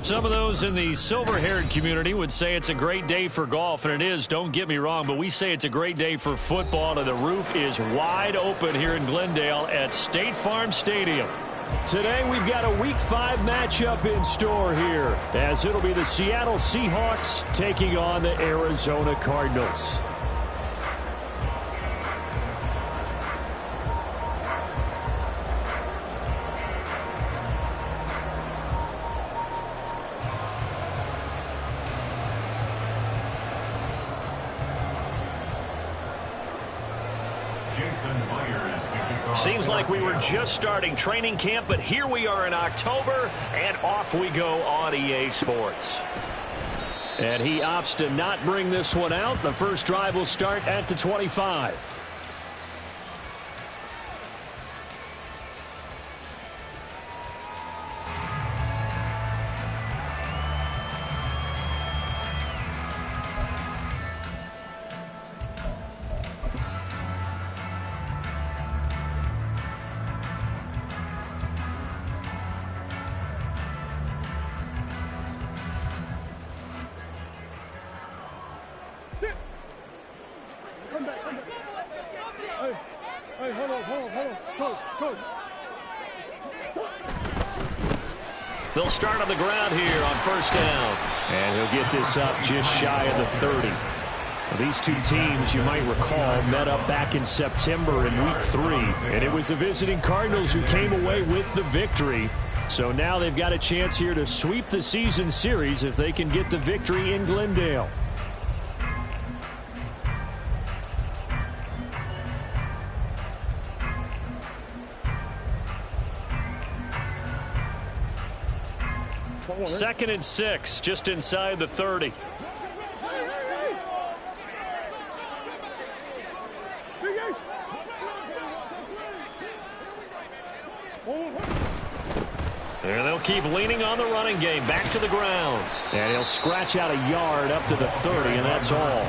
Some of those in the silver-haired community would say it's a great day for golf, and it is, don't get me wrong, but we say it's a great day for football, and the roof is wide open here in Glendale at State Farm Stadium. Today we've got a Week 5 matchup in store here, as it'll be the Seattle Seahawks taking on the Arizona Cardinals. Seems like we were just starting training camp, but here we are in October, and off we go on EA Sports. And he opts to not bring this one out. The first drive will start at the 25. They'll start on the ground here on first down. And he'll get this up just shy of the 30. Well, these two teams, you might recall, met up back in September in Week 3. And it was the visiting Cardinals who came away with the victory. So now they've got a chance here to sweep the season series if they can get the victory in Glendale. Second and 6, just inside the 30. And they'll keep leaning on the running game. Back to the ground. And he'll scratch out a yard up to the 30, and that's all.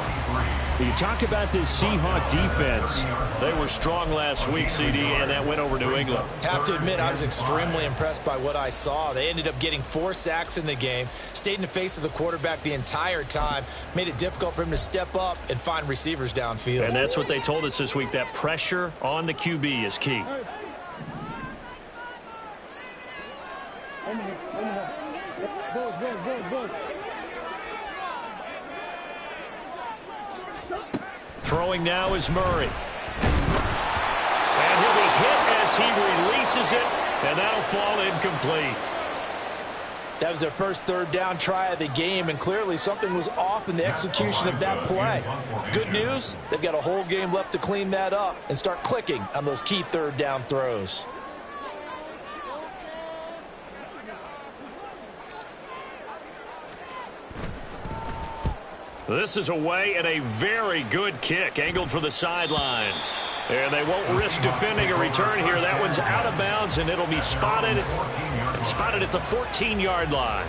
You talk about this Seahawk defense. They were strong last week, CD, and that went over New England. Have to admit, I was extremely impressed by what I saw. They ended up getting 4 sacks in the game, stayed in the face of the quarterback the entire time, made it difficult for him to step up and find receivers downfield. And that's what they told us this week, that pressure on the QB is key. Throwing now is Murray. And he'll be hit as he releases it, and that'll fall incomplete. That was their first third down try of the game, and clearly something was off in the execution of that play. Good news, they've got a whole game left to clean that up and start clicking on those key third down throws. This is away and a very good kick, angled for the sidelines. And they won't risk defending a return here. That one's out of bounds, and it'll be spotted at the 14-yard line.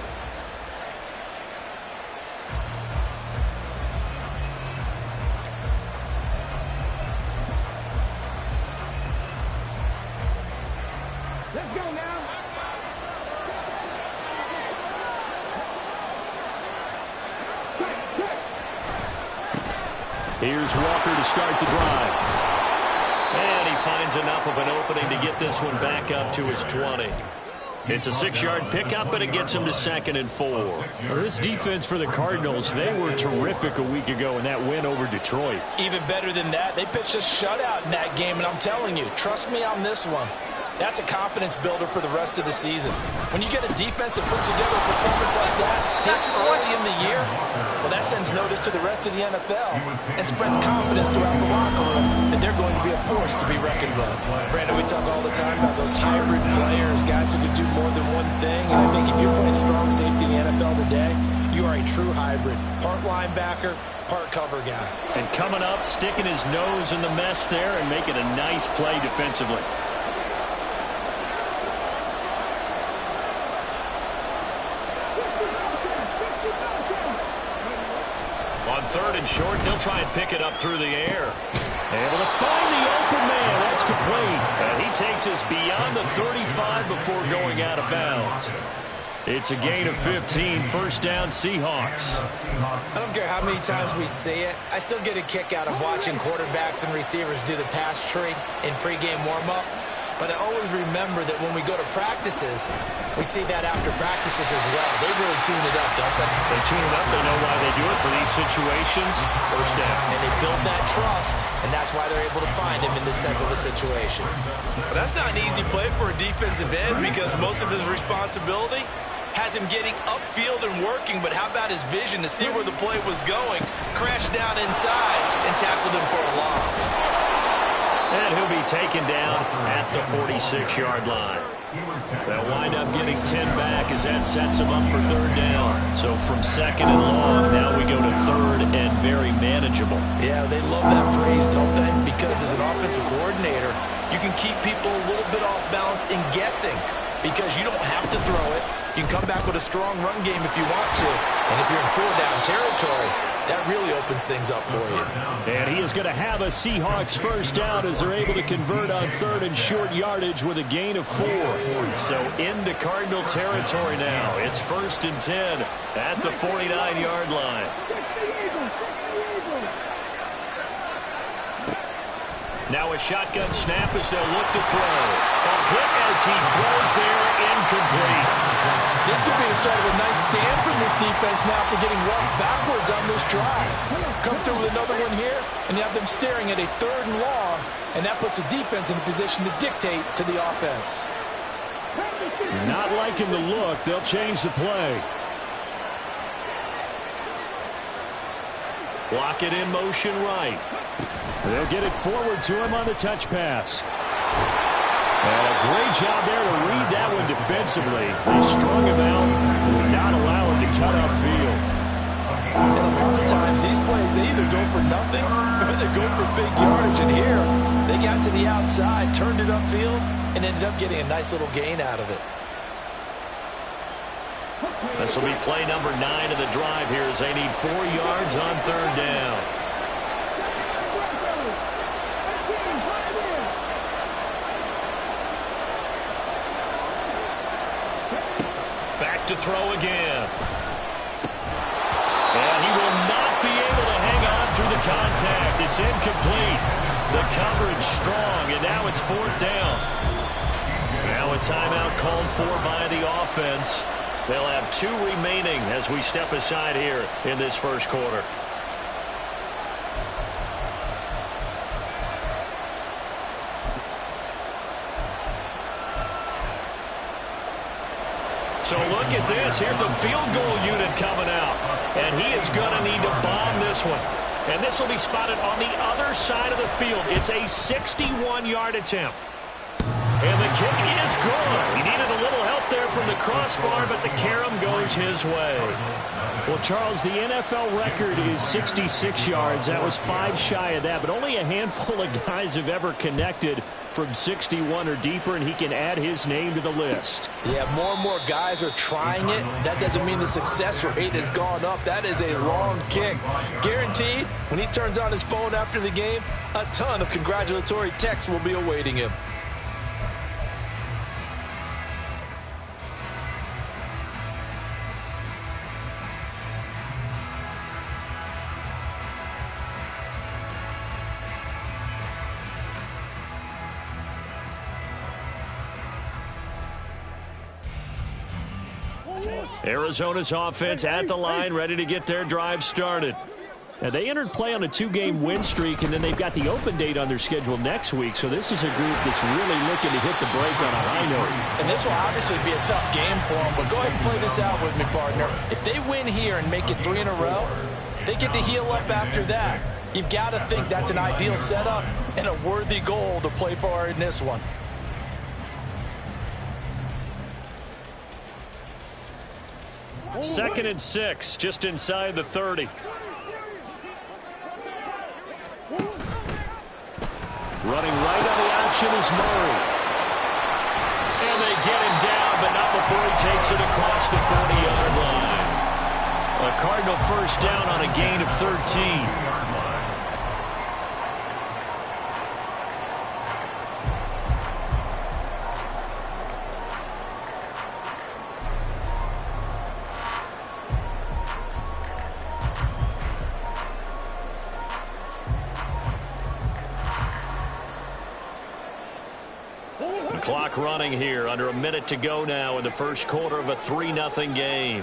Let's go now. Here's Walker to start the drive. And he finds enough of an opening to get this one back up to his 20. It's a 6-yard pickup, but it gets him to 2nd and 4. Well, this defense for the Cardinals, they were terrific a week ago in that win over Detroit. Even better than that, they pitched a shutout in that game, and I'm telling you, trust me on this one. That's a confidence builder for the rest of the season. When you get a defense that puts together a performance like that this early in the year, well, that sends notice to the rest of the NFL and spreads confidence throughout the locker room that they're going to be a force to be reckoned with. Brandon, we talk all the time about those hybrid players, guys who can do more than one thing, and I think if you're playing strong safety in the NFL today, you are a true hybrid. Part linebacker, part cover guy. And coming up, sticking his nose in the mess there and making a nice play defensively. On 3rd and short, they'll try and pick it up through the air. Able to find the open man. That's complete. And he takes us beyond the 35 before going out of bounds. It's a gain of 15, first down Seahawks. I don't care how many times we see it. I still get a kick out of watching quarterbacks and receivers do the pass tree in pregame warm-up. But I always remember that when we go to practices, we see that after practices as well. They really tune it up, don't they? They tune it up. They know why they do it for these situations. First down. And they build that trust, and that's why they're able to find him in this type of a situation. Well, that's not an easy play for a defensive end because most of his responsibility has him getting upfield and working, but how about his vision to see where the play was going, crashed down inside, and tackled him for a loss. And he'll be taken down at the 46-yard line. They'll wind up getting 10 back as that sets them up for third down. So from second and long, now we go to third and very manageable. Yeah, they love that phrase, don't they? Because as an offensive coordinator, you can keep people a little bit off balance and guessing because you don't have to throw it. You can come back with a strong run game if you want to. And if you're in four-down territory, that really opens things up for you. And he is going to have a Seahawks first down as they're able to convert on third and short yardage with a gain of 4. So into Cardinal territory now. It's first and 10 at the 49-yard line. Now a shotgun snap as they'll look to throw. A hit as he throws there, incomplete. This could be the start of a nice stand from this defense now after getting walked backwards on this drive. Come through with another one here, and you have them staring at a third and long, and that puts the defense in a position to dictate to the offense. Not liking the look. They'll change the play. Block it in motion right. They'll get it forward to him on the touch pass. And a great job there to read that one defensively. They strung him out and would not allow him to cut upfield. And a lot of times these plays, they either go for nothing or they go for big yardage. And here, they got to the outside, turned it upfield, and ended up getting a nice little gain out of it. This will be play number 9 of the drive here as they need 4 yards on third down. Back to throw again. And he will not be able to hang on through the contact. It's incomplete. The coverage strong, and now it's fourth down. Now a timeout called for by the offense. They'll have 2 remaining as we step aside here in this first quarter. So look at this. Here's the field goal unit coming out. And he is going to need to bomb this one. And this will be spotted on the other side of the field. It's a 61-yard attempt. And the kick is good. He needed a little help there from the crossbar, but the carom goes his way. Well, Charles, the NFL record is 66 yards. That was 5 shy of that, but only a handful of guys have ever connected from 61 or deeper, and he can add his name to the list. Yeah, more and more guys are trying it. That doesn't mean the success rate has gone up. That is a long kick. Guaranteed, when he turns on his phone after the game, a ton of congratulatory texts will be awaiting him. Arizona's offense at the line, ready to get their drive started. Now, they entered play on a 2-game win streak, and then they've got the open date on their schedule next week. So this is a group that's really looking to hit the break on a high note. And this will obviously be a tough game for them, but go ahead and play this out with me, partner. If they win here and make it 3 in a row, they get to heal up after that. You've got to think that's an ideal setup and a worthy goal to play for in this one. Second and 6, just inside the 30. Running right on the option is Murray. And they get him down, but not before he takes it across the 40-yard line. A Cardinal first down on a gain of 13. Clock running here. Under a minute to go now in the first quarter of a 3-0 game.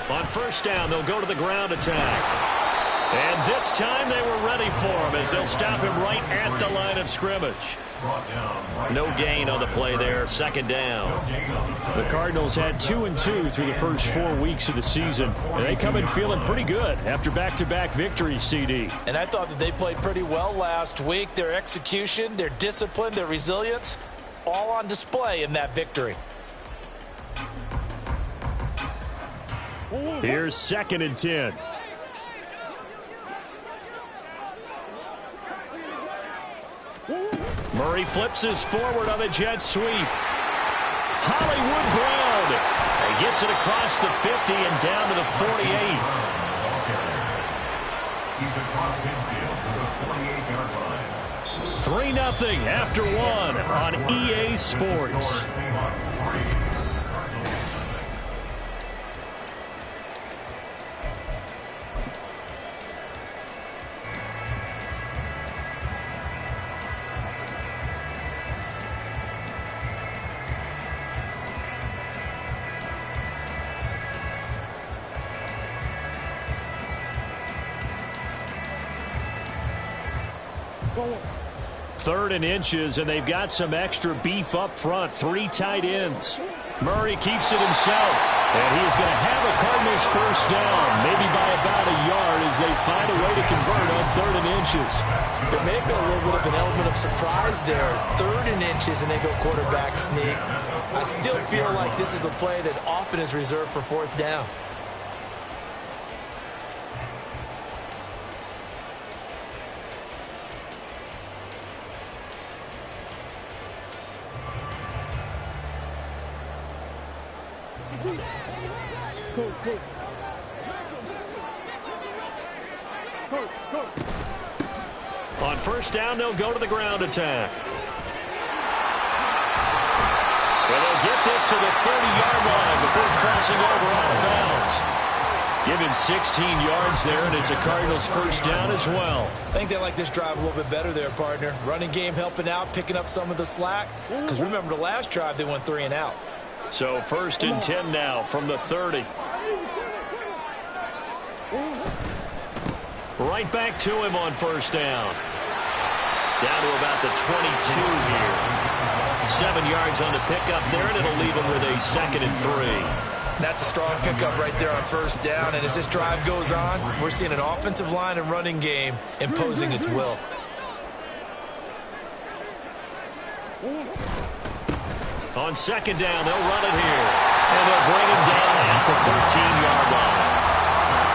On first down, they'll go to the ground attack. And this time they were ready for him as they'll stop him right at the line of scrimmage. No gain on the play there. Second down. The Cardinals had 2-2 through the first 4 weeks of the season. And they come in feeling pretty good after back-to-back victories, CD. And I thought that they played pretty well last week. Their execution, their discipline, their resilience, all on display in that victory. Here's 2nd and 10. Murray flips his forward on a jet sweep. Hollywood ground. He gets it across the 50 and down to the 48. He's across midfield to the 48-yard line. 3-0 after 1 on EA Sports. Third and inches, and they've got some extra beef up front. 3 tight ends. Murray keeps it himself, and he is going to have a Cardinals first down, maybe by about a yard as they find a way to convert on 3rd and inches. There may have been a little bit of an element of surprise there. 3rd and inches, and they go quarterback sneak. I still feel like this is a play that often is reserved for 4th down. On first down, they'll go to the ground attack. And they'll get this to the 30-yard line before crossing over out of bounds. Given 16 yards there, and it's a Cardinals first down as well. I think they like this drive a little bit better there, partner. Running game helping out, picking up some of the slack. Because remember, the last drive, they went 3 and out. So 1st and 10 now from the 30. Right back to him on first down. Down to about the 22 here. 7 yards on the pickup there, and it'll leave him with a 2nd and 3. That's a strong pickup right there on first down. And as this drive goes on, we're seeing an offensive line and running game imposing its will. On 2nd down, they'll run it here. And they'll bring him down at the 13-yard line.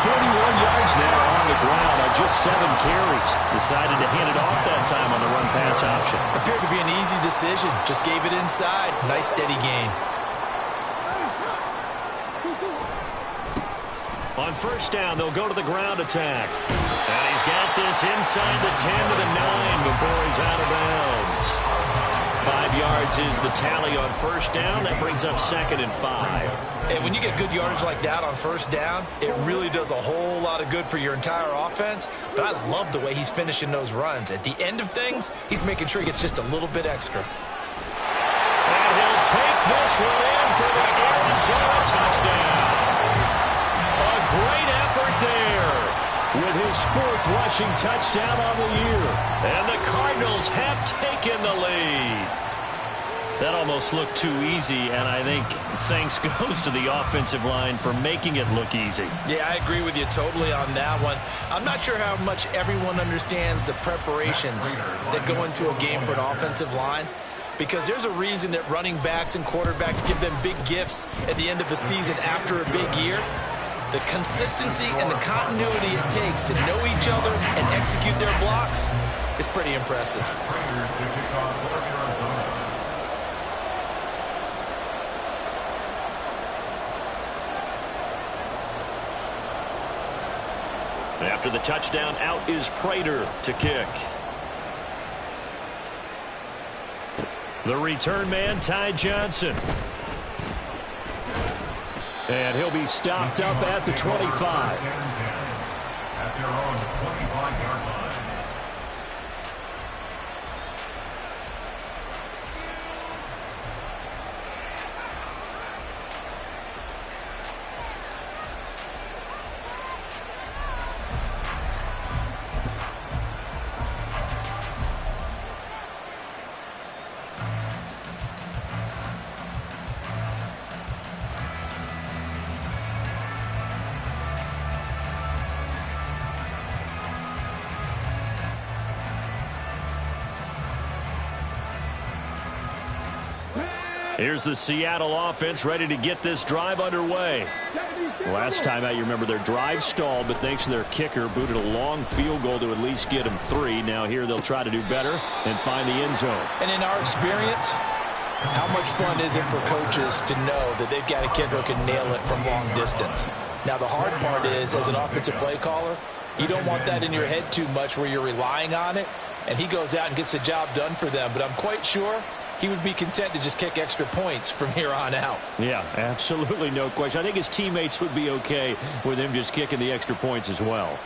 41 yards now on the ground on just 7 carries. Decided to hand it off that time on the run-pass option. Appeared to be an easy decision. Just gave it inside. Nice steady gain. On first down, they'll go to the ground attack. And he's got this inside the 10 to the 9 before he's out of bounds. 5 yards is the tally on first down. That brings up 2nd and 5. And when you get good yardage like that on first down, it really does a whole lot of good for your entire offense. But I love the way he's finishing those runs. At the end of things, he's making sure he gets just a little bit extra. And he'll take this one in for the Arizona touchdown. A great effort there with his 4th rushing touchdown on the year. And the Cardinals have taken the lead. That almost looked too easy, and I think thanks goes to the offensive line for making it look easy. Yeah, I agree with you totally on that one. I'm not sure how much everyone understands the preparations that go into a game for an offensive line, because there's a reason that running backs and quarterbacks give them big gifts at the end of the season after a big year. The consistency and the continuity it takes to know each other and execute their blocks is pretty impressive. After the touchdown, out is Prater to kick. The return man, Ty Johnson. And he'll be stopped up at the 25. At their own 25-yard line. Here's the Seattle offense ready to get this drive underway. Last time out, you remember their drive stalled, but thanks to their kicker, booted a long field goal to at least get them 3. Now here they'll try to do better and find the end zone. And in our experience, how much fun is it for coaches to know that they've got a kicker who can nail it from long distance? Now the hard part is, as an offensive play caller, you don't want that in your head too much where you're relying on it, and he goes out and gets the job done for them. But I'm quite sure he would be content to just kick extra points from here on out. Yeah, absolutely no question. I think his teammates would be okay with him just kicking the extra points as well.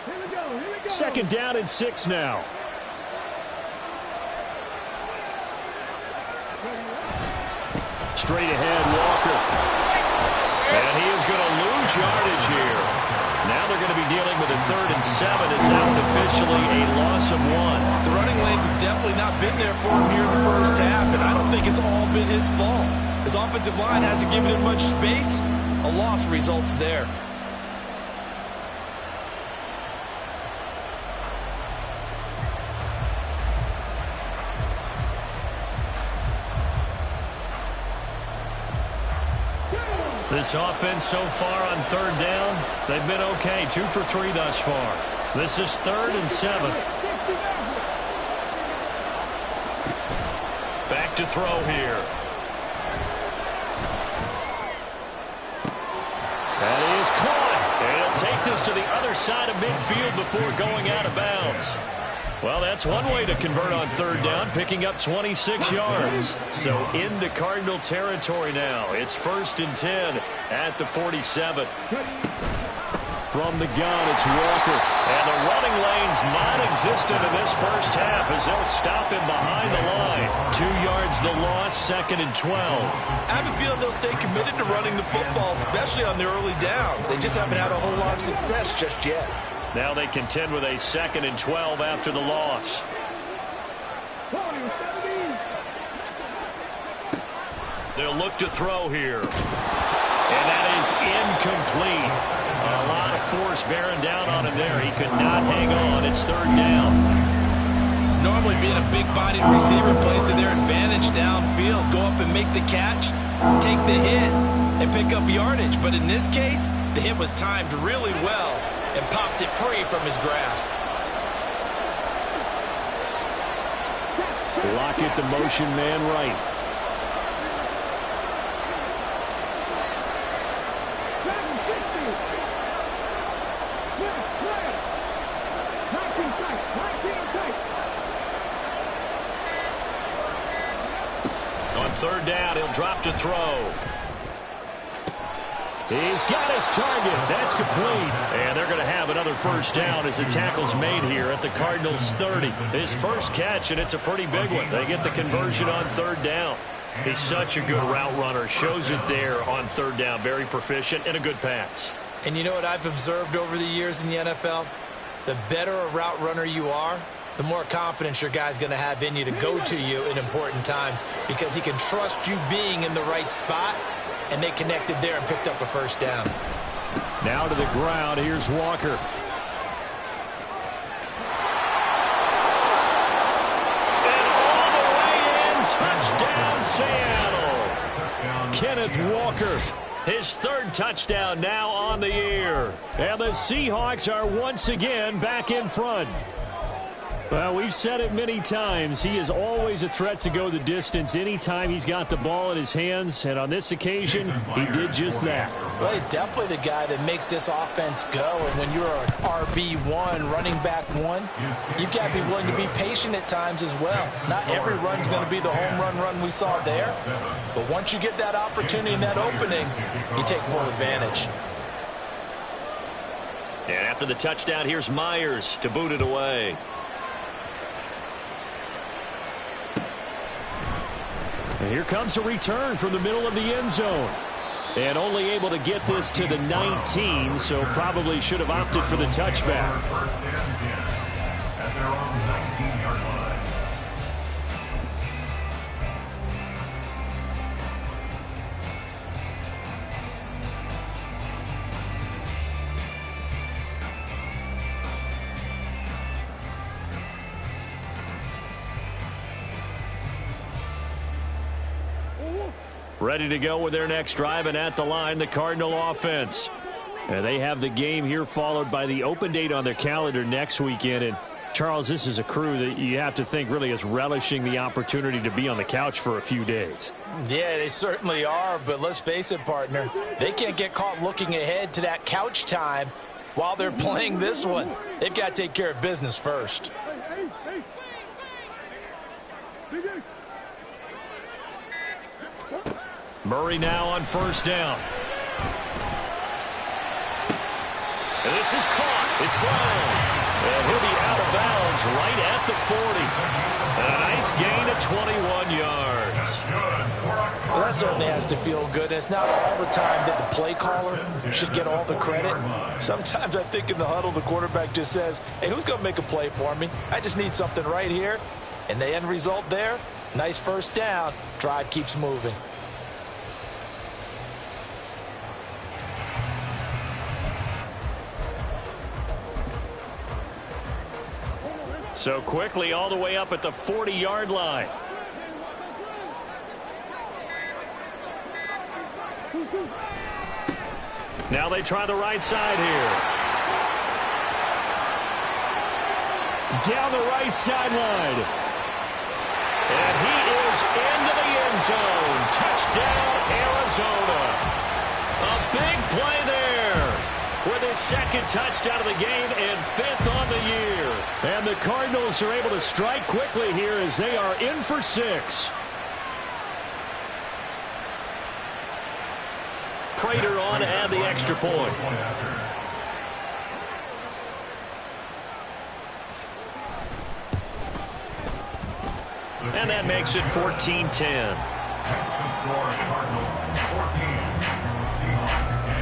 Here we go. Second down and 6 now. Straight ahead, Walker. And he is going to lose yardage here. Now they're going to be dealing with a 3rd and 7 as that one officially a loss of 1. The running lanes have definitely not been there for him here in the first half, and I don't think it's all been his fault. His offensive line hasn't given him much space. A loss results there. This offense so far on 3rd down, they've been okay. 2 for 3 thus far. This is 3rd and 7. Back to throw here. That is caught. And he'll take this to the other side of midfield before going out of bounds. Well, that's one way to convert on 3rd down, picking up 26 yards. So into Cardinal territory now. It's 1st and 10 at the 47. From the gun, it's Walker. And the running lane's non-existent in this first half as they'll stop him behind the line. 2 yards the loss, 2nd and 12. I have a feeling they'll stay committed to running the football, especially on the early downs. They just haven't had a whole lot of success just yet. Now they contend with a 2nd and 12 after the loss. They'll look to throw here. And that is incomplete. A lot of force bearing down on him there. He could not hang on. It's 3rd down. Normally being a big-bodied receiver plays to their advantage downfield. Go up and make the catch, take the hit, and pick up yardage. But in this case, the hit was timed really well and popped it free from his grasp. Lockett, the motion man right. On 3rd down, he'll drop to throw. He's got his target. That's complete. And they're going to have another 1st down as the tackle's made here at the Cardinals' 30. His first catch, and it's a pretty big one. They get the conversion on 3rd down. He's such a good route runner. Shows it there on 3rd down. Very proficient and a good pass. And you know what I've observed over the years in the NFL? The better a route runner you are, the more confidence your guy's going to have in you to go to you in important times because he can trust you being in the right spot. And they connected there and picked up a 1st down. Now to the ground. Here's Walker. And all the way in. Touchdown, Seattle. Kenneth Walker. His 3rd touchdown now on the year. And the Seahawks are once again back in front. Well, we've said it many times. He is always a threat to go the distance anytime he's got the ball in his hands. And on this occasion, he did just that. Well, he's definitely the guy that makes this offense go. And when you're an RB1, running back one, you've got to be willing to be patient at times as well. Not every run's going to be the home run we saw there. But once you get that opportunity and that opening, you take full advantage. And after the touchdown, here's Myers to boot it away. And here comes a return from the middle of the end zone. And only able to get this to the 19, so probably should have opted for the touchback. First and 10 at their own 19-yard line. Ready to go with their next drive, and at the line, the Cardinal offense. And they have the game here followed by the open date on their calendar next weekend. And, Charles, this is a crew that you have to think really is relishing the opportunity to be on the couch for a few days. Yeah, they certainly are, but let's face it, partner. They can't get caught looking ahead to that couch time while they're playing this one. They've got to take care of business first. Murray now on first down. And this is caught. It's blown. And he'll be out of bounds right at the 40. And a nice gain of 21 yards. Well, that certainly has to feel good. It's not all the time that the play caller should get all the credit. Sometimes I think in the huddle, the quarterback just says, hey, who's going to make a play for me? I just need something right here. And the end result there, nice first down. Drive keeps moving. So quickly all the way up at the 40-yard line. Now they try the right side here. Down the right sideline. And he is into the end zone. Touchdown, Arizona. A big play there with his second touchdown of the game and fifth on the year. And the Cardinals are able to strike quickly here as they are in for 6. Prater on to add the extra point. And that makes it 14-10. That's the score. Cardinals 14, Seahawks 10.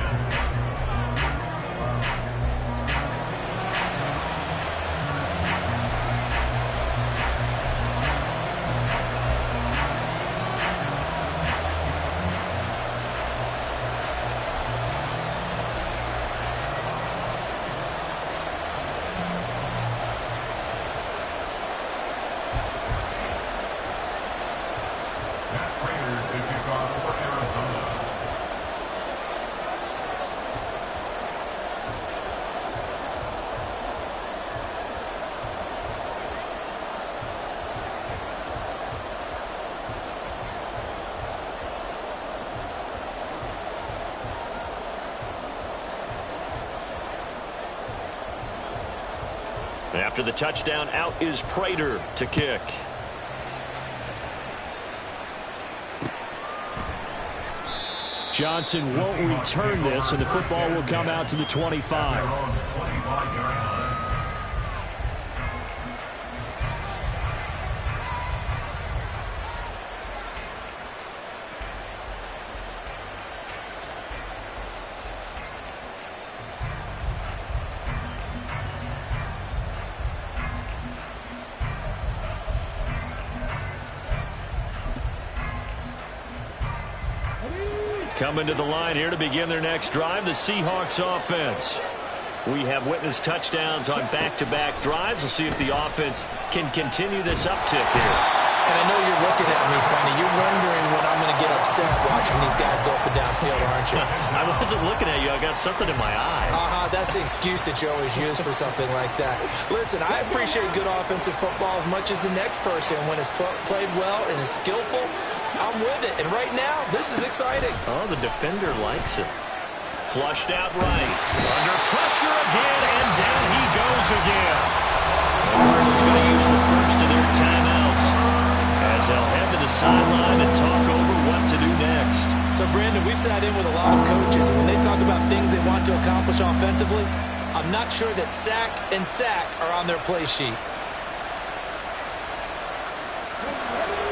After the touchdown, out is Prater to kick. Johnson won't return this, and the football will come out to the 25. Coming to the line here to begin their next drive, the Seahawks offense. We have witnessed touchdowns on back-to-back drives. We'll see if the offense can continue this uptick here. And I know you're looking at me funny. You're wondering when I'm going to get upset watching these guys go up and down field, aren't you? I wasn't looking at you. I got something in my eye. That's the excuse that you always use for something like that. Listen, I appreciate good offensive football as much as the next person. When it's played well and is skillful, I'm with it. And right now, this is exciting. Oh, the defender likes it. Flushed out right. Under pressure again, and down he goes again. The Cardinals going to use the first of their timeouts as they'll head to the sideline and talk over what to do next. So, Brandon, we sat in with a lot of coaches, and when they talk about things they want to accomplish offensively, I'm not sure that sack and sack are on their play sheet.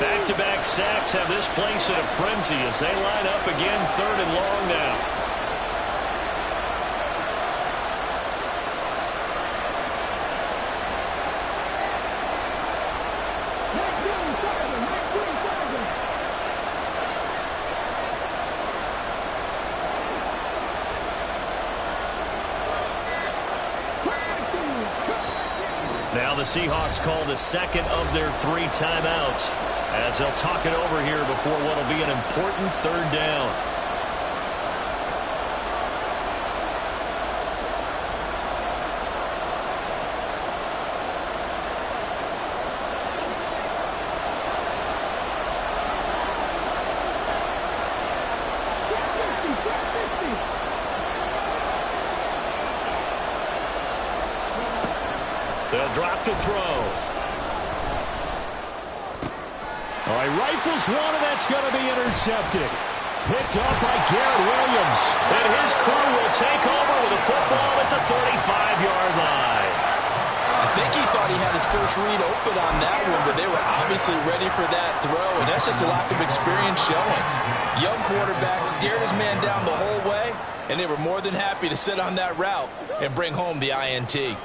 Back-to-back sacks have this place in a frenzy as they line up again, 3rd and long now. Now the Seahawks call the second of their 3 timeouts as they'll talk it over here before what will be an important 3rd down. They'll drop to throw. All right, rifles one, and that's going to be intercepted. Picked up by Garrett Williams. And his crew will take over with a football at the 35-yard line. I think he thought he had his first read open on that one, but they were obviously ready for that throw, and that's just a lack of experience showing. Young quarterback stared his man down the whole way, and they were more than happy to sit on that route and bring home the INT.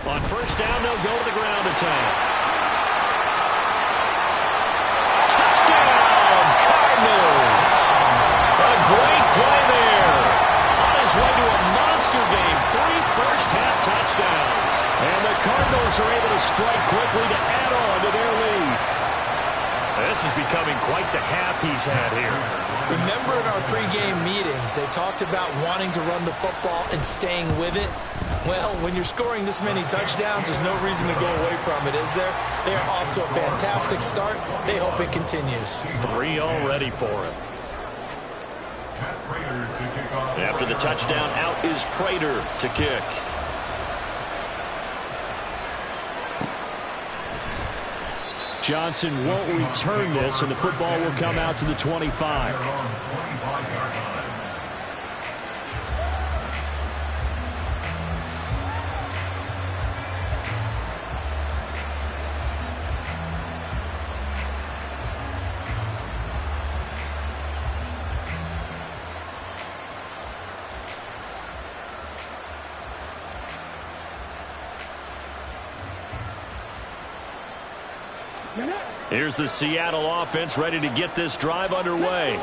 On first down, they'll go to the ground attack. Touchdown, Cardinals! A great play there. On his way to a monster game, 3 first-half touchdowns. And the Cardinals are able to strike quickly to add on to their lead. This is becoming quite the half he's had here. Remember in our pregame meetings, they talked about wanting to run the football and staying with it? Well, when you're scoring this many touchdowns, there's no reason to go away from it, is there? They are off to a fantastic start. They hope it continues. 3 already for him. After the touchdown, out is Prater to kick. Johnson won't return this, and the football will come out to the 25. Here's the Seattle offense ready to get this drive underway.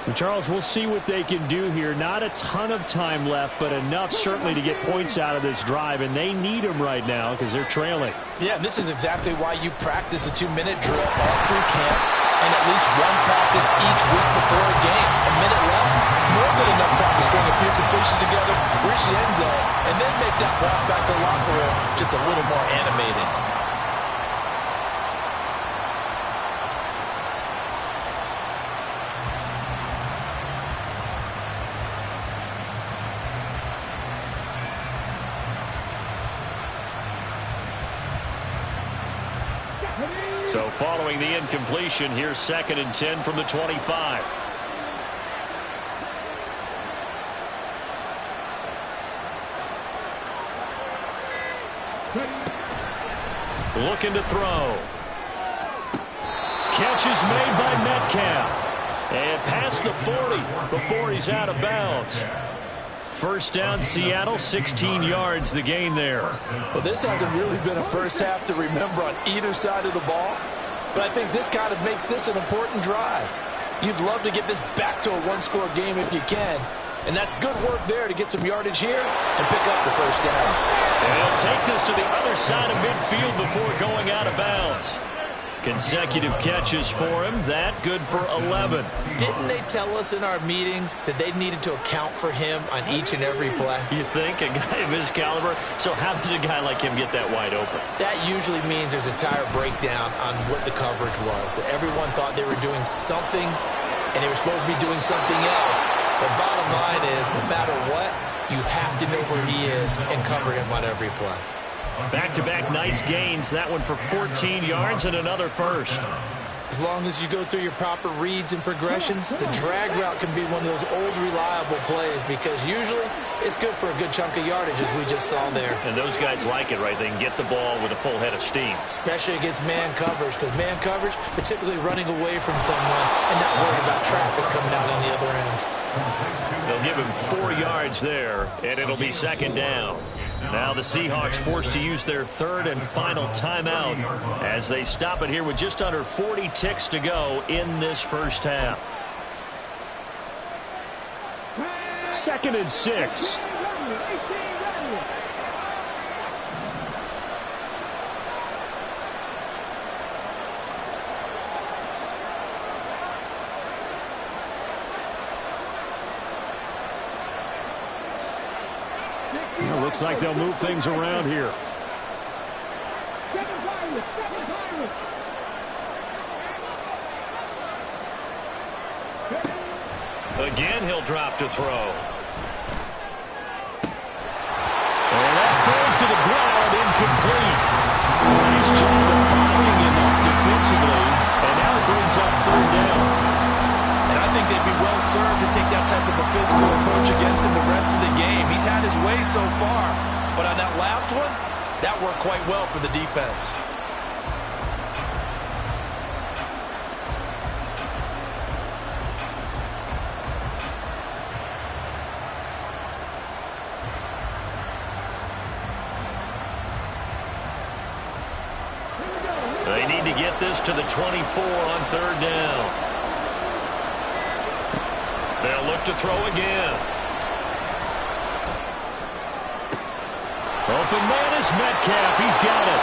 And Charles, we'll see what they can do here. Not a ton of time left, but enough certainly to get points out of this drive, and they need them right now because they're trailing. Yeah, and this is exactly why you practice a 2-minute drill all through camp and at least one practice each week before a game. A minute left, more than enough time to string a few completions together, reach the end zone, and then make that walk back to the locker room just a little more animated. So following the incompletion, here's 2nd and 10 from the 25. Looking to throw. Catch is made by Metcalf. And past the 40 before he's out of bounds. First down, Seattle, 16 yards the gain there. Well, this hasn't really been a first half to remember on either side of the ball, but I think this kind of makes this an important drive. You'd love to get this back to a one-score game if you can, And that's good work there to get some yardage here and pick up the first down. And he'll take this to the other side of midfield before going out of bounds. Consecutive catches for him. That good for 11. Didn't they tell us in our meetings that they needed to account for him on each and every play? You think? A guy of his caliber? So how does a guy like him get that wide open? That usually means there's a tire breakdown on what the coverage was. That everyone thought they were doing something, and they were supposed to be doing something else. The bottom line is, no matter what, you have to know where he is and cover him on every play. Back-to-back nice gains. That one for 14 yards and another first. As long as you go through your proper reads and progressions, the drag route can be one of those old reliable plays because usually it's good for a good chunk of yardage, as we just saw there. And those guys like it, right? They can get the ball with a full head of steam. Especially against man coverage, because man coverage, they're typically running away from someone and not worried about traffic coming out on the other end. They'll give him 4 yards there, and it'll be second down. Now the Seahawks forced to use their third and final timeout as they stop it here with just under 40 ticks to go in this first half. 2nd and 6. Looks like they'll move things around here. Again, he'll drop to throw. And that falls to the ground, incomplete. Nice job of bombing him up defensively. And now it brings up 3rd down. And I think they'd be well served to take that type of a physical approach against him the rest of the game. He's had his way so far, but on that last one, that worked quite well for the defense. They need to get this to the 24 on 3rd down. They'll look to throw again. Open man is Metcalf. He's got it.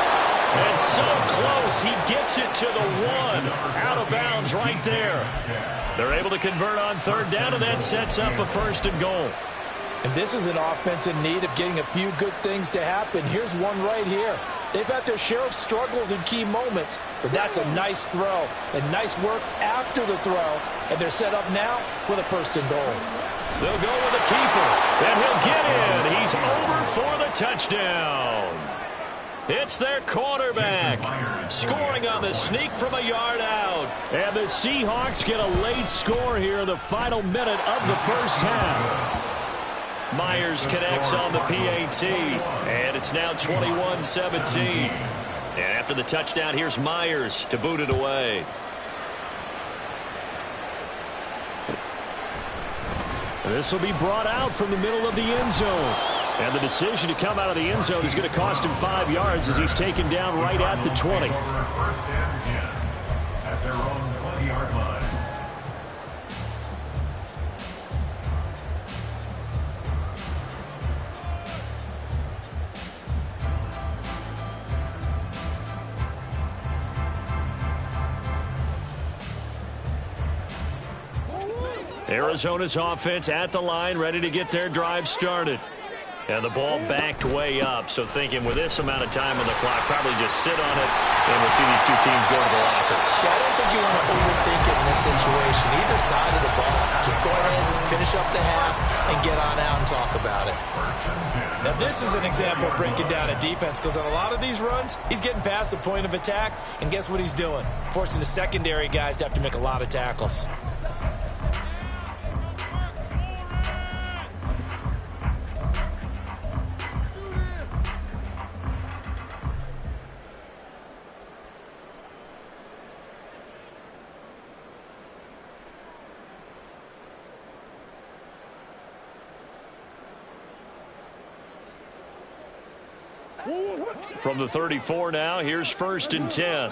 And so close. He gets it to the 1. Out of bounds right there. They're able to convert on 3rd down, and that sets up a 1st and goal. And this is an offense in need of getting a few good things to happen. Here's one right here. They've had their share of struggles in key moments, but that's a nice throw and nice work after the throw. And they're set up now with a 1st and goal. They'll go with the keeper, and he'll get in. He's over for the touchdown. It's their quarterback scoring on the sneak from a yard out. And the Seahawks get a late score here in the final minute of the first half. Myers connects on the PAT, and it's now 21-17. And after the touchdown, here's Myers to boot it away. This will be brought out from the middle of the end zone. And the decision to come out of the end zone is going to cost him 5 yards as he's taken down right at the 20. 1st and 10 at their own 20-yard line. Arizona's offense at the line, ready to get their drive started. And the ball backed way up, so thinking with this amount of time on the clock, probably just sit on it, and we'll see these two teams go to the lockers. Yeah, I don't think you want to overthink it in this situation. Either side of the ball, just go ahead, finish up the half, and get on out and talk about it. Now, this is an example of breaking down a defense, because on a lot of these runs, he's getting past the point of attack, and guess what he's doing? Forcing the secondary guys to have to make a lot of tackles. From the 34 now, here's 1st and 10.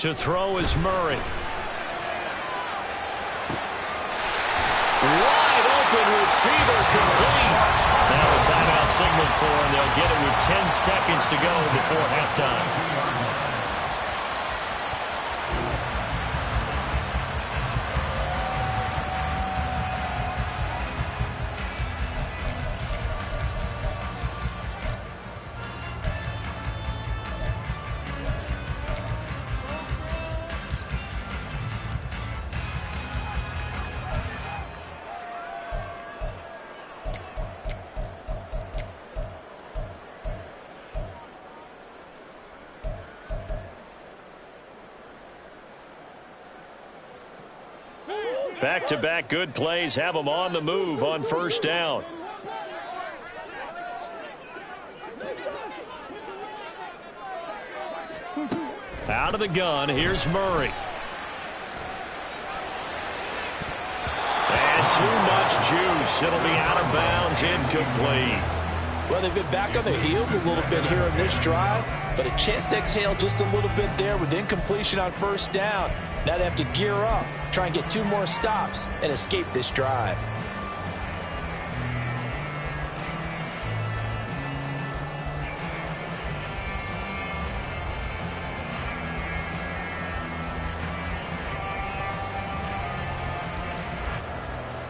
To throw is Murray. Wide open receiver complete. Now a timeout signal for him. They'll get it with 10 seconds to go before halftime. Back-to-back good plays have them on the move on first down. Out of the gun, here's Murray. And too much juice. It'll be out of bounds, incomplete. Well, they've been back on their heels a little bit here in this drive, but a chance to exhale just a little bit there with incompletion on first down. Now they have to gear up, try and get 2 more stops, and escape this drive.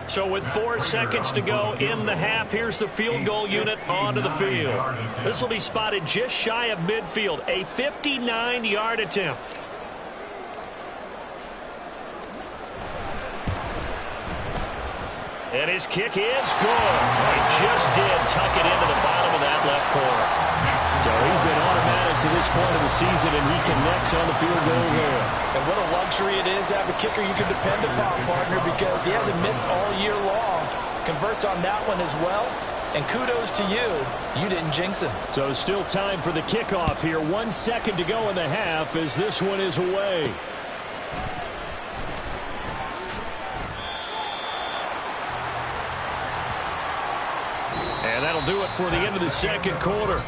So with 4 seconds to go in the half, here's the field goal unit onto the field. This will be spotted just shy of midfield, a 59-yard attempt. And his kick is good. He just did tuck it into the bottom of that left corner. So he's been automatic to this point of the season, and he connects on the field goal there. And what a luxury it is to have a kicker you can depend upon, partner, because he hasn't missed all year long. Converts on that one as well. And kudos to you. You didn't jinx him. So still time for the kickoff here. 1 second to go in the half as this one is away. And that'll do it for the end of the second quarter.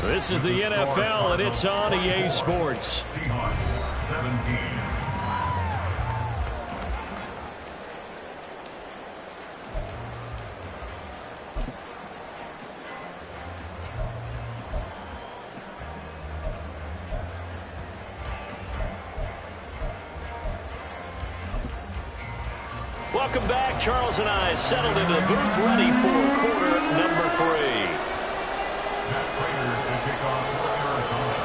This is the NFL, and it's on EA Sports. Seahawks 17. Welcome back. Charles and I settled into the booth, ready for quarter number 3. Matt Prater to kick off for Arizona.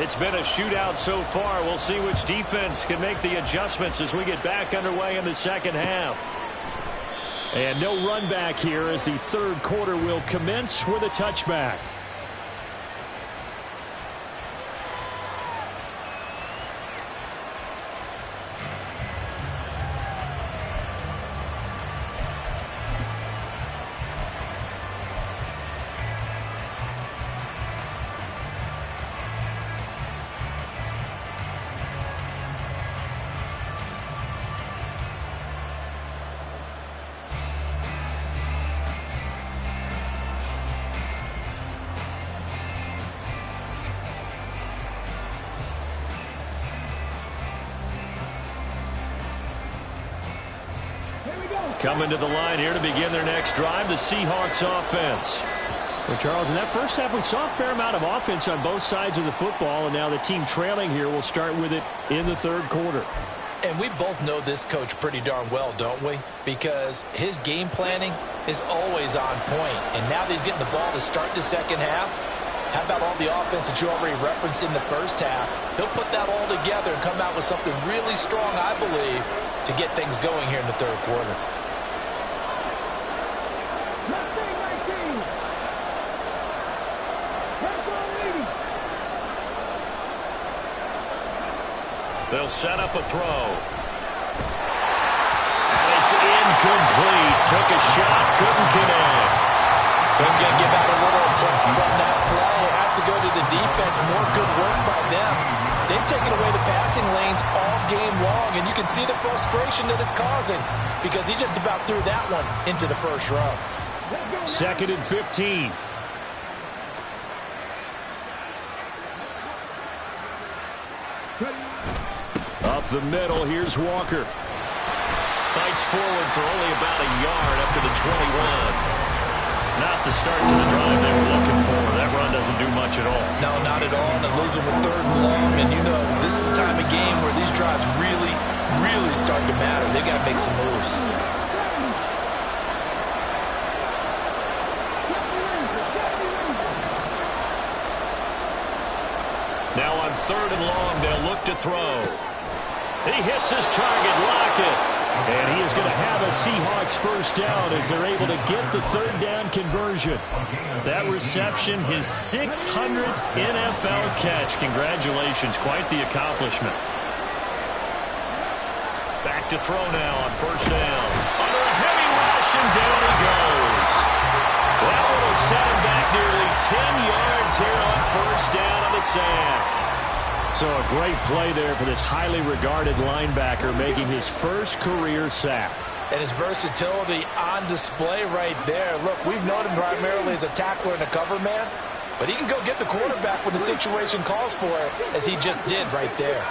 It's been a shootout so far. We'll see which defense can make the adjustments as we get back underway in the second half. And no run back here as the third quarter will commence with a touchback. Coming to the line here to begin their next drive, the Seahawks offense. Well, Charles, in that first half, we saw a fair amount of offense on both sides of the football, and now the team trailing here will start with it in the third quarter. And we both know this coach pretty darn well, don't we? Because his game planning is always on point. And now that he's getting the ball to start the second half, how about all the offense that you already referenced in the first half? He'll put that all together and come out with something really strong, I believe, to get things going here in the third quarter. They'll set up a throw. And it's incomplete. Took a shot, couldn't connect. They're going to give out a little from that play. It has to go to the defense. More good work by them. They've taken away the passing lanes all game long, and you can see the frustration that it's causing because he just about threw that one into the first row. 2nd and 15. the middle. Here's Walker. Fights forward for only about a yard up to the 21. Not the start to the drive they were looking for. That run doesn't do much at all. No, not at all. And it leaves them with 3rd and long. And you know, this is the time of game where these drives really, really start to matter. They've got to make some moves. Now on 3rd and long, they'll look to throw. He hits his target, Lockett. And he is going to have a Seahawks first down as they're able to get the 3rd down conversion. That reception, his 600th NFL catch. Congratulations. Quite the accomplishment. Back to throw now on 1st down. Under a heavy rush, and down he goes. That will set him back nearly 10 yards here on 1st down on the sack. So a great play there for this highly regarded linebacker making his first career sack. And his versatility on display right there. Look, we've known him primarily as a tackler and a cover man, but he can go get the quarterback when the situation calls for it, as he just did right there.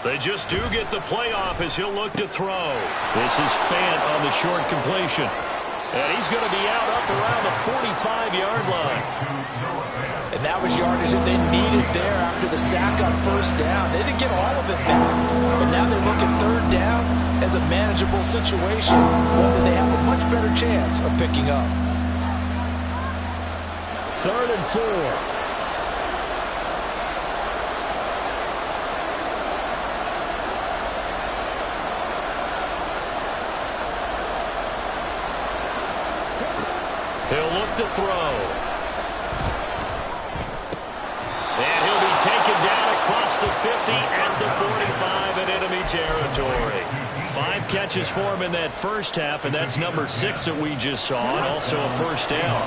They just do get the playoff as he'll look to throw. This is Fant on the short completion. And he's going to be out up around the 45-yard line. And that was yardage that they needed there after the sack on 1st down. They didn't get all of it back. But now they look at 3rd down as a manageable situation, one that they have a much better chance of picking up. 3rd and 4. He'll look to throw. And he'll be taken down across the 50 at the 45 in enemy territory. 5 catches for him in that first half, and that's number 6 that we just saw, and also a 1st down.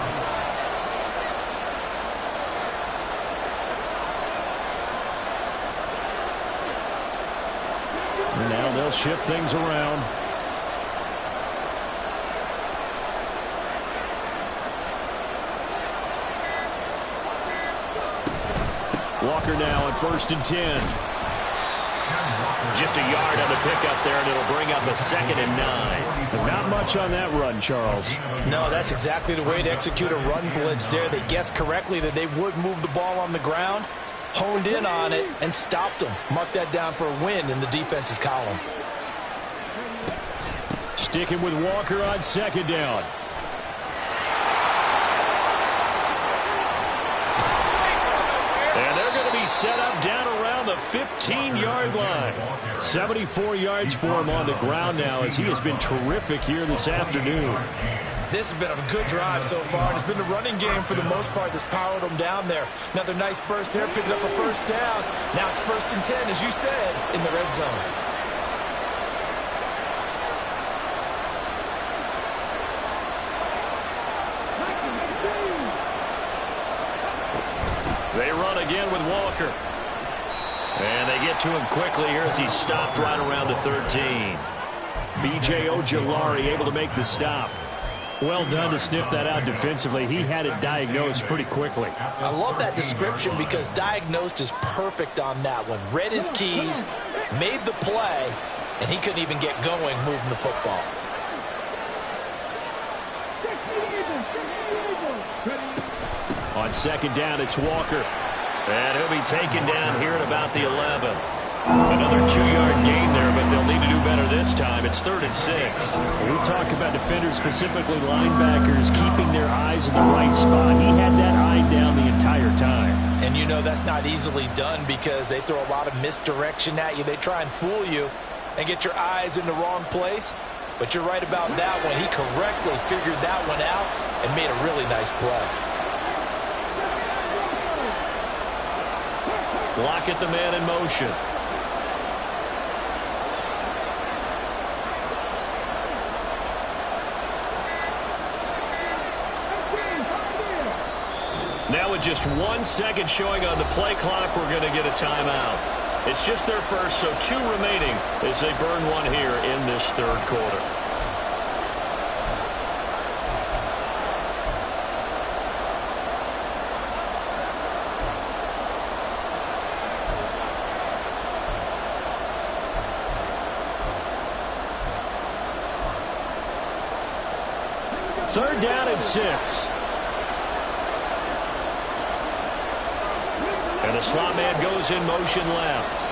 And now they'll shift things around. Walker now at 1st and 10. Just a yard on the pickup there, and it'll bring up a 2nd and 9. But not much on that run, Charles. No, that's exactly the way to execute a run blitz there. They guessed correctly that they would move the ball on the ground, honed in on it, and stopped them. Mark that down for a win in the defense's column. Sticking with Walker on 2nd down. And they're going to be set up down around the 15-yard line. 74 yards for him on the ground now, as he has been terrific here this afternoon. This has been a good drive so far, and it's been the running game for the most part that's powered them down there. Another nice burst there, picking up a 1st down. Now it's 1st and 10, as you said, in the red zone. They run again with Walker. And they get to him quickly here as he's stopped right around the 13. B.J. Ojulari able to make the stop. Well done to sniff that out defensively. He had it diagnosed pretty quickly. I love that description because diagnosed is perfect on that one. Read his keys, made the play, and he couldn't even get going moving the football. On 2nd down, it's Walker. And he'll be taken down here at about the 11. Another 2-yard gain there, but they'll need to do better this time. It's 3rd and 6. When we talk about defenders, specifically linebackers, keeping their eyes in the right spot. He had that eye down the entire time. And you know that's not easily done because they throw a lot of misdirection at you. They try and fool you and get your eyes in the wrong place. But you're right about that one. He correctly figured that one out and made a really nice play. Lockett, the man in motion. Now with just 1 second showing on the play clock, we're going to get a timeout. It's just their first, so 2 remaining as they burn one here in this 3rd quarter. 3rd down and 6. And the slot man goes in motion left.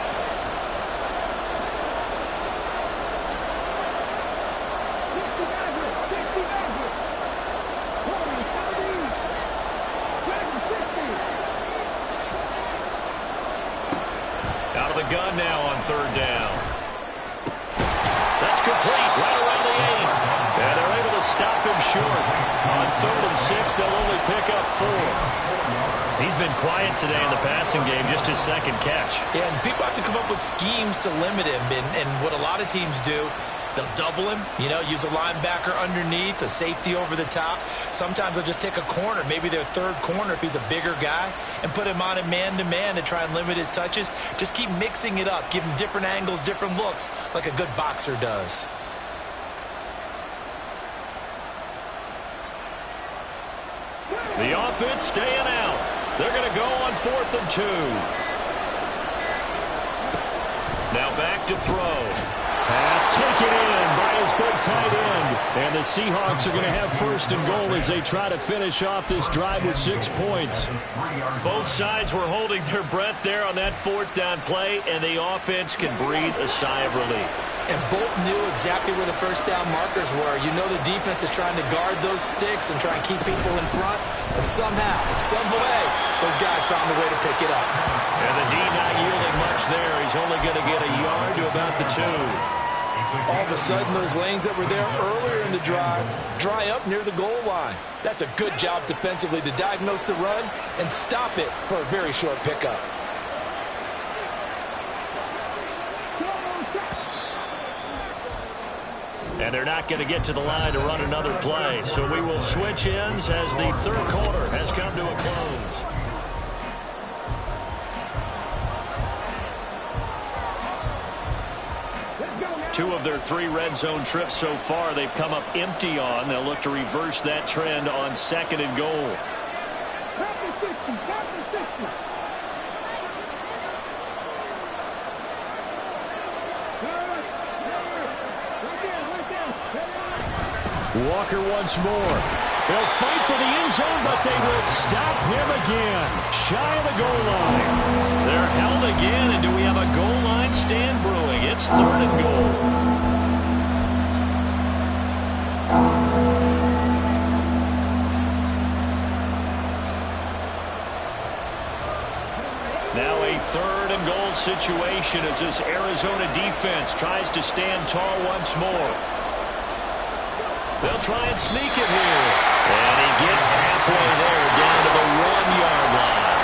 Out of the gun now on 3rd down. That's complete right around the 8. And they're able to stop him short. On 3rd and 6, they'll only pick up 4. He's been quiet today in the passing game, just his 2nd catch. Yeah, and people have to come up with schemes to limit him. And what a lot of teams do, they'll double him, use a linebacker underneath, a safety over the top. Sometimes they'll just take a corner, maybe their 3rd corner if he's a bigger guy, and put him on a man-to-man to try and limit his touches. Just keep mixing it up, give him different angles, different looks, like a good boxer does. The offense staying out. They're going to go on 4th and 2. Now back to throw. Pass taken in by his big tight end. And the Seahawks are going to have 1st and goal as they try to finish off this drive with 6 points. Both sides were holding their breath there on that 4th down play, and the offense can breathe a sigh of relief. And both knew exactly where the 1st down markers were. The defense is trying to guard those sticks and try and keep people in front. And somehow, some way, those guys found a way to pick it up. And the D not yielding much there. He's only going to get a yard to about the 2. All of a sudden, those lanes that were there earlier in the drive dry up near the goal line. That's a good job defensively to diagnose the run and stop it for a very short pickup. And they're not going to get to the line to run another play. So we will switch ends as the 3rd quarter has come to a close. Two of their 3 red zone trips so far they've come up empty on. They'll look to reverse that trend on 2nd and goal. Walker once more. They'll fight for the end zone, but they will stop him again. Shy of the goal line. They're held again, and do we have a goal line stand brewing? It's 3rd and goal. Now a 3rd and goal situation as this Arizona defense tries to stand tall once more. They'll try and sneak it here. And he gets halfway there, down to the 1-yard line.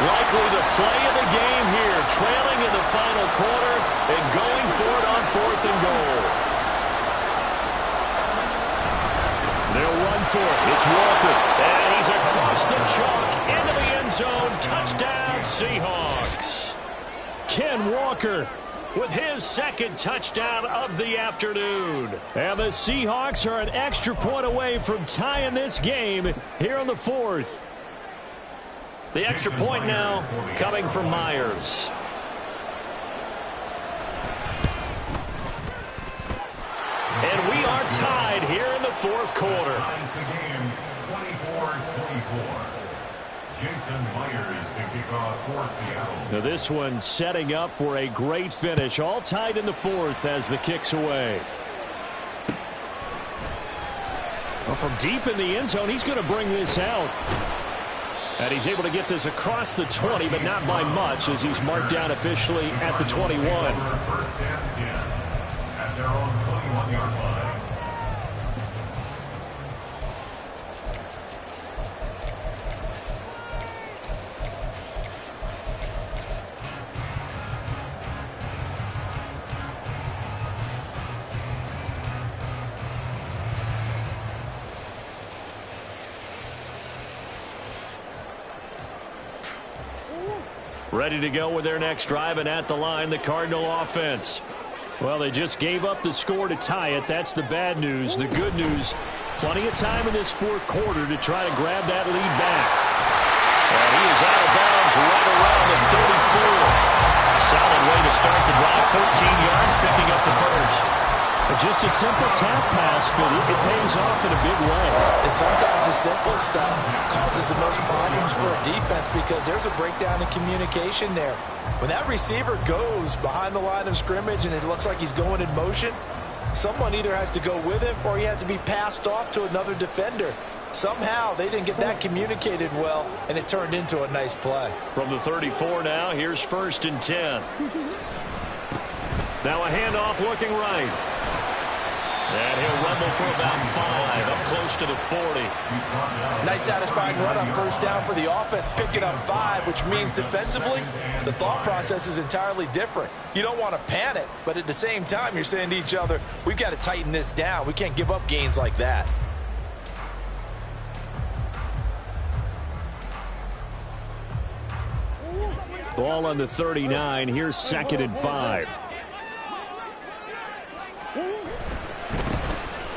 Likely the play of the game here, trailing in the final quarter and going for it on 4th and goal. They'll run for it. It's Walker. And he's across the chalk into the end zone. Touchdown, Seahawks. Ken Walker with his 2nd touchdown of the afternoon. And the Seahawks are an extra point away from tying this game here in the 4th. The extra point now coming from Myers. And we are tied here in the 4th quarter. The game 24-24. Jason Myers to kick off for Seattle. Now this one setting up for a great finish. All tied in the 4th as the kick's away. Well, from deep in the end zone, he's going to bring this out. And he's able to get this across the 20, but not by much as he's marked down officially at the 21. 1st and 10 at their own 21-yard line. Ready to go with their next drive, and at the line, the Cardinal offense. Well, they just gave up the score to tie it. That's the bad news. The good news, plenty of time in this 4th quarter to try to grab that lead back. And he is out of bounds right around the 34. Solid way to start the drive. 14 yards, picking up the 1st. But just a simple tap pass, but it pays off in a big way. And sometimes the simple stuff causes the most problems for a defense because there's a breakdown in communication there. When that receiver goes behind the line of scrimmage and it looks like he's going in motion, someone either has to go with him or he has to be passed off to another defender. Somehow they didn't get that communicated well, and it turned into a nice play. From the 34 now, here's 1st and 10. Now a handoff looking right. And he'll rumble for about 5, up close to the 40. Nice satisfying run on 1st down for the offense, picking up 5, which means defensively, the thought process is entirely different. You don't want to panic, but at the same time, you're saying to each other, we've got to tighten this down. We can't give up gains like that. Ball on the 39. Here's 2nd and 5.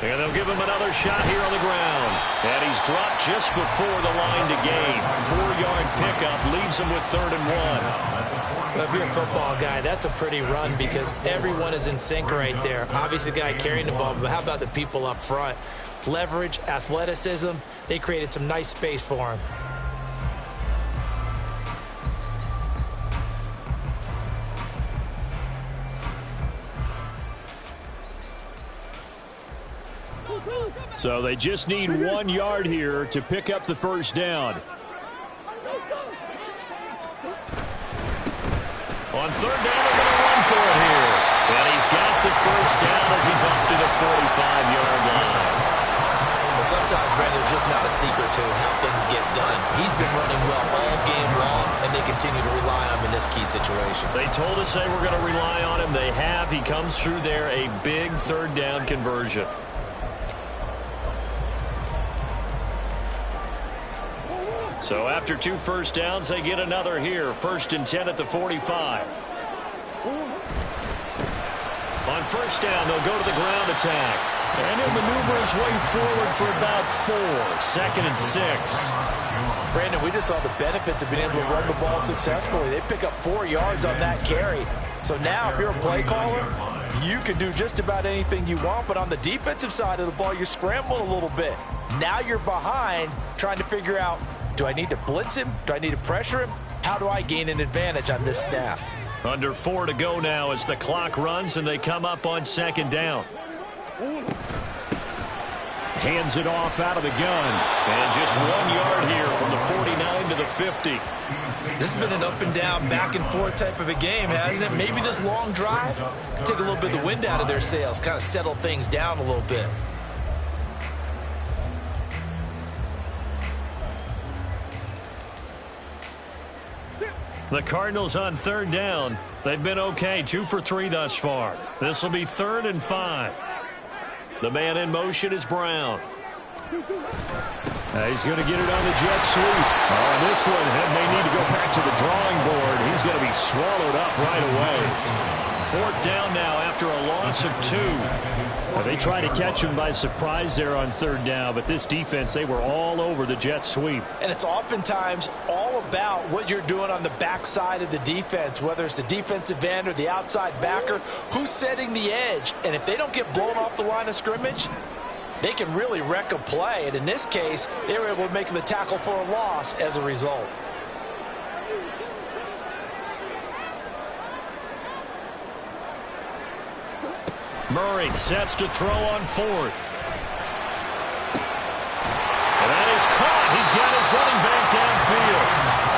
And they'll give him another shot here on the ground. And he's dropped just before the line to gain. 4-yard pickup leaves him with 3rd and 1. Well, if you're a football guy, that's a pretty run because everyone is in sync right there. Obviously, the guy carrying the ball, but how about the people up front? Leverage, athleticism, they created some nice space for him. So they just need 1 yard here to pick up the 1st down. On 3rd down, they're going to run for it here. And he's got the 1st down as he's up to the 45-yard line. Well, sometimes, Brandon, it's just not a secret to how things get done. He's been running well all game long, and they continue to rely on him in this key situation. They told us they were going to rely on him. They have. He comes through there, a big 3rd down conversion. So after 2 first downs, they get another here. 1st and 10 at the 45. On 1st down, they'll go to the ground attack. And he'll maneuver his way forward for about 4. 2nd and 6. Brandon, we just saw the benefits of being able to run the ball successfully. They pick up 4 yards on that carry. So now if you're a play caller, you can do just about anything you want. But on the defensive side of the ball, you're scrambling a little bit. Now you're behind trying to figure out, do I need to blitz him? Do I need to pressure him? How do I gain an advantage on this snap? Under 4 to go now as the clock runs and they come up on 2nd down. Hands it off out of the gun. And just 1 yard here from the 49 to the 50. This has been an up and down, back and forth type of a game, hasn't it? Maybe this long drive take a little bit of the wind out of their sails, kind of settle things down a little bit. The Cardinals on 3rd down. They've been okay, 2 for 3 thus far. This will be 3rd and 5. The man in motion is Brown. He's going to get it on the jet sweep. On this one, he may need to go back to the drawing board. He's going to be swallowed up right away. 4th down now after a loss of 2. Well, they try to catch him by surprise there on 3rd down, but this defense, they were all over the jet sweep. And it's oftentimes all about what you're doing on the backside of the defense, whether it's the defensive end or the outside backer, who's setting the edge. And if they don't get blown off the line of scrimmage, they can really wreck a play. And in this case, they were able to make the tackle for a loss as a result. Murray sets to throw on 4th. And that is caught. He's got his running back downfield.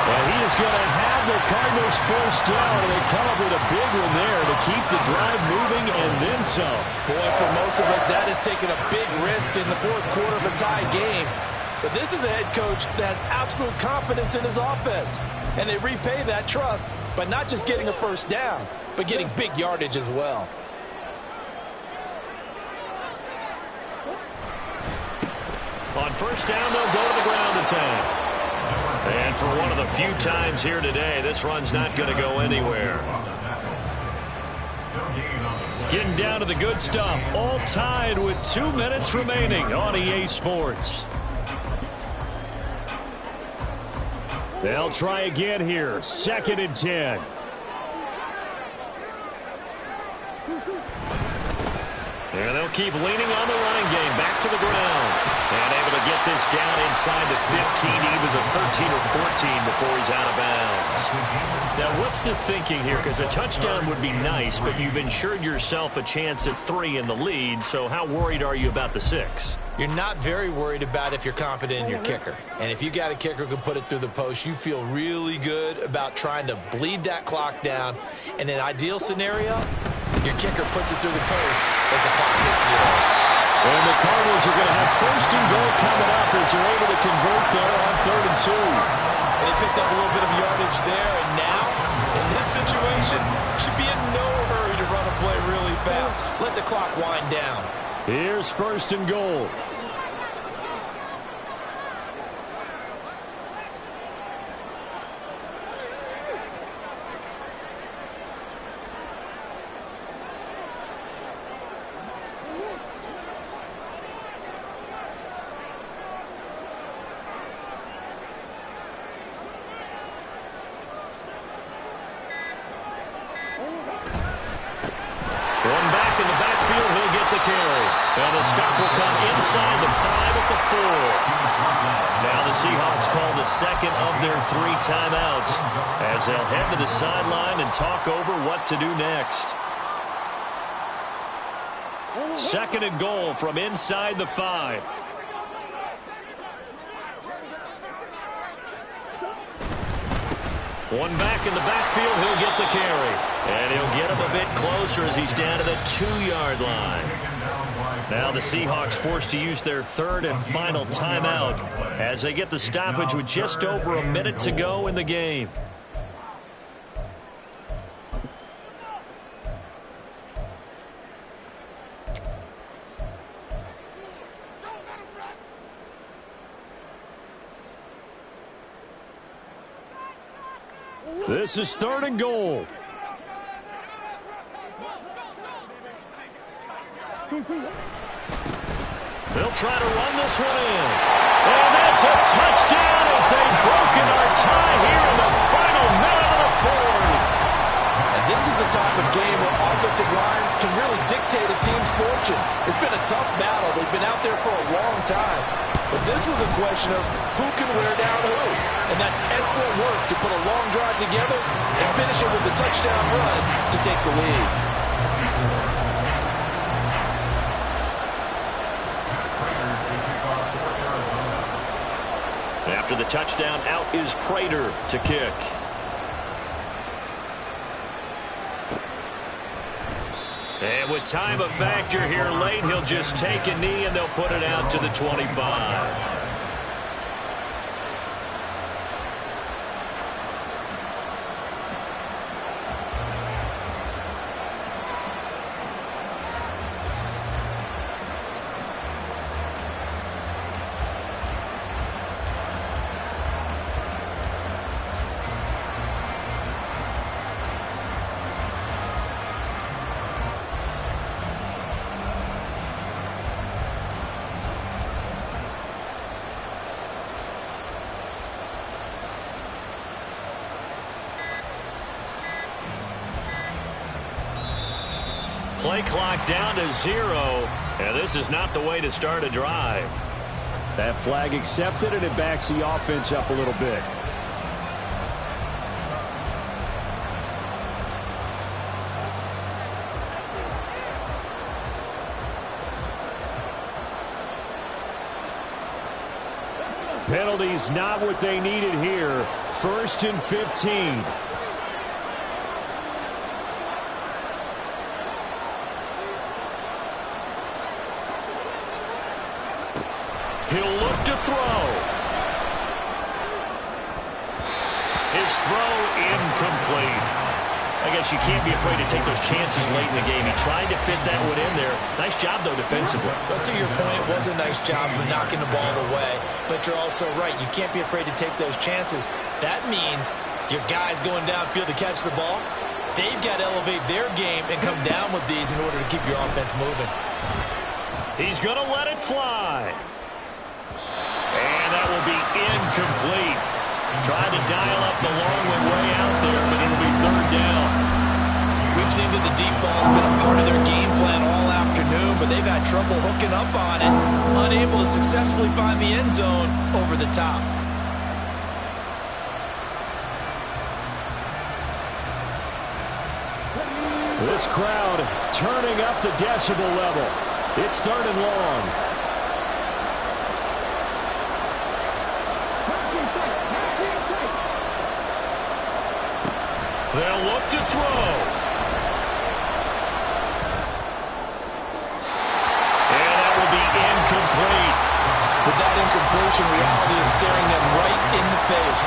Well, he is going to have the Cardinals 1st down, and they come up with a big one there to keep the drive moving and then some. Boy, for most of us, that is taking a big risk in the 4th quarter of a tie game. But this is a head coach that has absolute confidence in his offense. And they repay that trust by not just getting a 1st down, but getting big yardage as well. On 1st down, they'll go to the ground attack. And for one of the few times here today, this run's not going to go anywhere. Getting down to the good stuff, all tied with 2 minutes remaining on EA Sports. They'll try again here, 2nd and 10. And they'll keep leaning on the running game. Back to the ground. And able to get this down inside the 15, either the 13 or 14 before he's out of bounds. Now, what's the thinking here? Because a touchdown would be nice, but you've ensured yourself a chance at 3 in the lead. So how worried are you about the 6? You're not very worried about if you're confident in your kicker. And if you got a kicker who can put it through the post, you feel really good about trying to bleed that clock down. In an ideal scenario, your kicker puts it through the post as the clock hits zeros. And the Cardinals are going to have first and goal coming up as they're able to convert there on 3rd and 2. They picked up a little bit of yardage there, and now, in this situation, should be in no hurry to run a play really fast. Let the clock wind down. Here's 1st and goal. And the stop will come inside the 5 at the 4. Now the Seahawks call the second of their 3 timeouts as they'll head to the sideline and talk over what to do next. 2nd and goal from inside the 5. One back in the backfield, he'll get the carry. And he'll get him a bit closer as he's down to the 2-yard line. Now the Seahawks forced to use their 3rd and final timeout as they get the stoppage with just over a minute to go in the game. This is 3rd and goal. They'll try to run this one in. And that's a touchdown as they've broken our tie here in the final minute of the 4th. And this is a type of game where offensive lines can really dictate a team's fortunes. It's been a tough battle. They've been out there for a long time. But this was a question of who can wear down who. And that's excellent work to put a long drive together and finish it with a touchdown run to take the lead. After the touchdown, out is Prater to kick. And with time a factor here late, he'll just take a knee and they'll put it out to the 25. Play clock down to 0. And this is not the way to start a drive. That flag accepted, and it backs the offense up a little bit. Penalties not what they needed here. 1st and 15. He'll look to throw. His throw incomplete. I guess you can't be afraid to take those chances late in the game. He tried to fit that one in there. Nice job, though, defensively. But to your point, it was a nice job of knocking the ball away. But you're also right. You can't be afraid to take those chances. That means your guys going downfield to catch the ball, they've got to elevate their game and come down with these in order to keep your offense moving. He's going to let it fly. And that will be incomplete. Trying to dial up the long one way out there, but it'll be 3rd down. We've seen that the deep ball's been a part of their game plan all afternoon, but had trouble hooking up on it, unable to successfully find the end zone over the top. This crowd turning up the decibel level. It's 3rd and long. They'll look to throw. And that will be incomplete. With that incompletion, reality is staring them right in the face.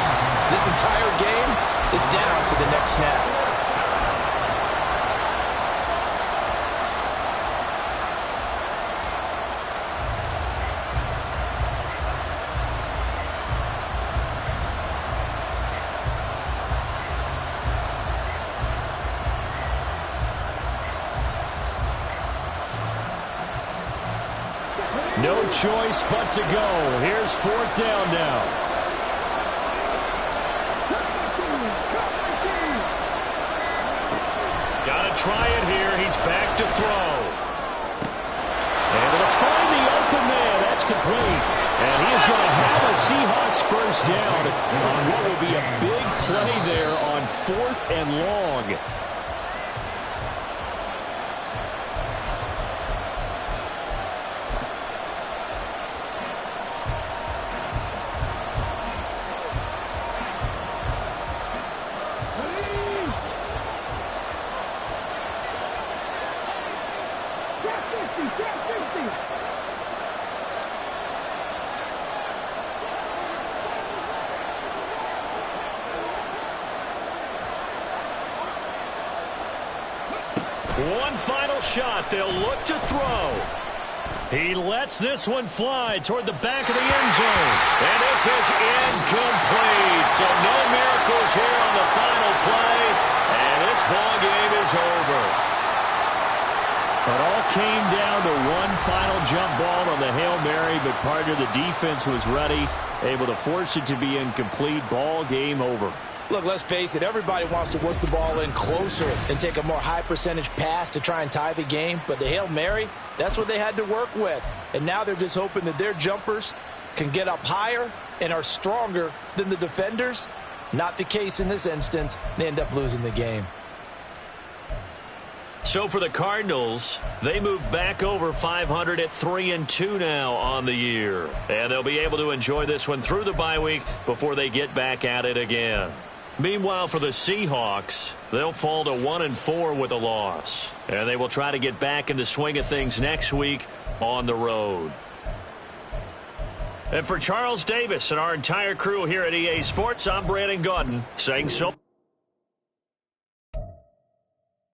This entire game is down to the next snap. No choice but to go. Here's 4th down now. Got to try it here. He's back to throw. Able to find the open man. That's complete. And he is going to have a Seahawks first down on what will be a big play there on 4th and long. One final shot. They'll look to throw. He lets this one fly toward the back of the end zone. And this is incomplete. So no miracles here on the final play. And this ball game is over. It all came down to one final jump ball on the Hail Mary, but part of the defense was ready, able to force it to be incomplete. Ball game over. Look, let's face it, everybody wants to work the ball in closer and take a more high percentage pass to try and tie the game. But the Hail Mary, that's what they had to work with. And now they're just hoping that their jumpers can get up higher and are stronger than the defenders. Not the case in this instance. They end up losing the game. So for the Cardinals, they move back over 500 at 3-2 now on the year. And they'll be able to enjoy this one through the bye week before they get back at it again. Meanwhile, for the Seahawks, they'll fall to 1-4 with a loss. And they will try to get back in the swing of things next week on the road. And for Charles Davis and our entire crew here at EA Sports, I'm Brandon Gaudin saying so.